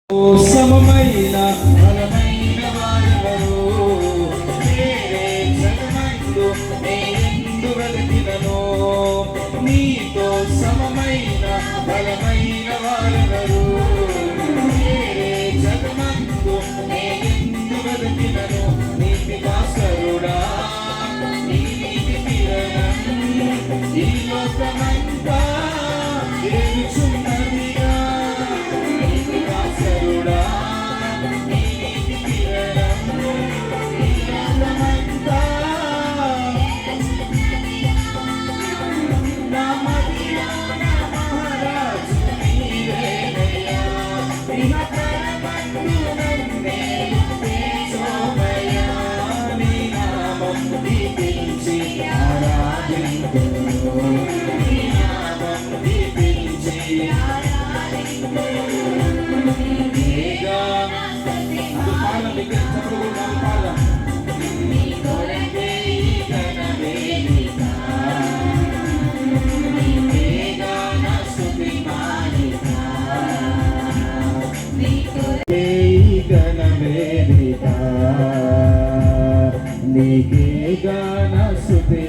సమమైన బలమైన వారెవరు వేరే జగమందు నేనెందు వెలిగినను నీతో సమమైన బలమైన వారెవరు వేరే జగమందు నేనెందు వెలిగినను నీతి వాసరుడా నీ నీతి కిరణం ఈ లోకమంతా ఎరుగుచున్నదిగా నీకే గాన స్తుతి